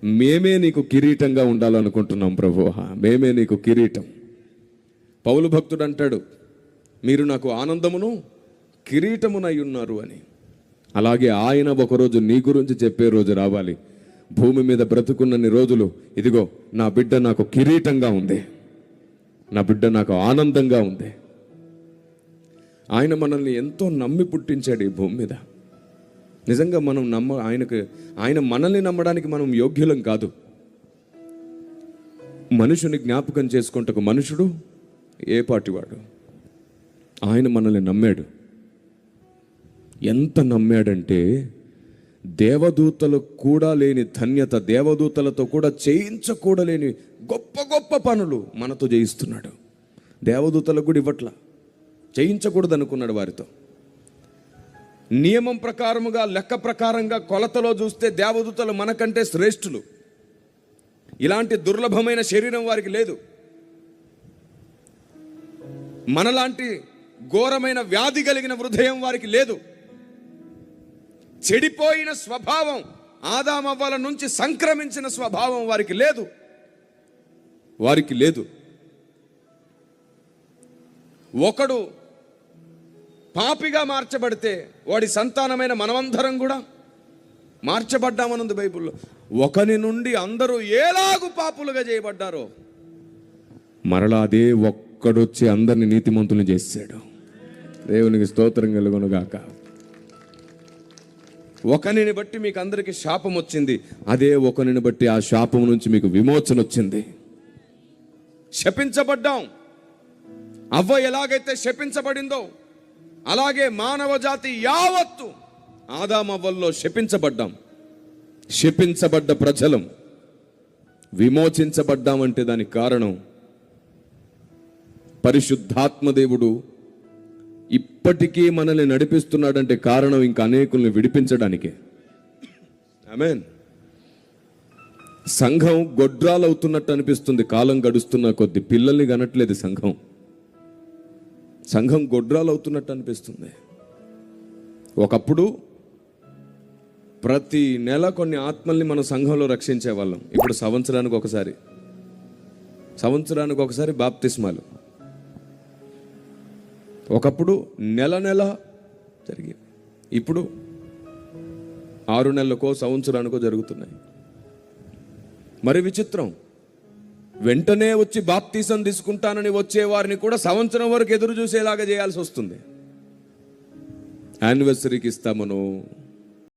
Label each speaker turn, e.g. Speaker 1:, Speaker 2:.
Speaker 1: మేమే నీకు కిరీటంగా ఉండాలనుకుంటున్నాం ప్రభువా, మేమే నీకు కిరీటం. పౌలు భక్తుడు అంటాడు, మీరు నాకు ఆనందమును కిరీటమునై ఉన్నారు అని. అలాగే ఆయన ఒకరోజు నీ గురించి చెప్పే రోజు రావాలి. భూమి మీద బ్రతుకున్నన్ని రోజులు ఇదిగో నా బిడ్డ నాకు కిరీటంగా ఉంది, నా బిడ్డ నాకు ఆనందంగా ఉంది. ఆయన మనల్ని ఎంతో నమ్మి పుట్టించాడు ఈ భూమి మీద. నిజంగా మనం ఆయన మనల్ని నమ్మడానికి మనం యోగ్యులం కాదు. మనుషుని జ్ఞాపకం చేసుకుంటకు మనుషుడు ఏ పాటివాడు? ఆయన మనల్ని నమ్మాడు. ఎంత నమ్మాడంటే దేవదూతలకు కూడా లేని ధన్యత, దేవదూతలతో కూడా చేయించకూడలేని గొప్ప గొప్ప పనులు మనతో చేయిస్తున్నాడు. దేవదూతలకు కూడా ఇవ్వట్లా, చేయించకూడదు అనుకున్నాడు వారితో. నియమం ప్రకారముగా, లెక్క ప్రకారంగా, కొలతలో చూస్తే దేవదూతలు మనకంటే శ్రేష్ఠులు. ఇలాంటి దుర్లభమైన శరీరం వారికి లేదు. మనలాంటి ఘోరమైన వ్యాధి కలిగిన హృదయం వారికి లేదు. చెడిపోయిన స్వభావం, ఆదామవ్వల నుంచి సంక్రమించిన స్వభావం వారికి లేదు. ఒకడు పాపిగా మార్చబడితే వాడి సంతానమైన మనమందరం కూడా మార్చబడ్డామనుంది బైబిల్లో. ఒకని నుండి అందరూ ఎలాగూ పాపులుగా చేయబడ్డారో మరలా అదే ఒక్కడొచ్చి అందరిని నీతిమంతుల్ని చేశాడు. దేవునికి స్తోత్రం కలుగునుగాక. ఒకనిని బట్టి మీకు అందరికీ శాపం వచ్చింది, అదే ఒకనిని బట్టి ఆ శాపం నుంచి మీకు విమోచన వచ్చింది. శపించబడ్డాం. అవ్వ ఎలాగైతే శపించబడిందో అలాగే మానవ జాతి యావత్తు ఆదామవ్వల్లో శపించబడ్డాం. శపించబడ్డ ప్రజలం విమోచించబడ్డామంటే దానికి కారణం పరిశుద్ధాత్మదేవుడు ఇప్పటికీ మనల్ని నడిపిస్తున్నాడంటే కారణం ఇంకా అనేకుల్ని విడిపించడానికే. ఆమేన్. సంఘం గొడ్రాలవుతున్నట్టు అనిపిస్తుంది కాలం గడుస్తున్న కొద్ది. పిల్లల్ని కనట్లేదు సంఘం గొడ్రాలవుతున్నట్టు అనిపిస్తుంది. ఒకప్పుడు ప్రతి నెల కొన్ని ఆత్మల్ని మన సంఘంలో రక్షించేవాళ్ళం. ఇప్పుడు సంవత్సరానికి ఒకసారి బాప్తిస్మాలు. ఒకప్పుడు నెల జరిగేవి, ఇప్పుడు 6 నెలలకో సంవత్సరానికో జరుగుతున్నాయి. మరి విచిత్రం, వెంటనే వచ్చి బాప్తీసం తీసుకుంటానని వచ్చే వారిని కూడా సంవత్సరం వరకు ఎదురు చూసేలాగా చేయాల్సి వస్తుంది. యానివర్సరీకి ఇస్తామను,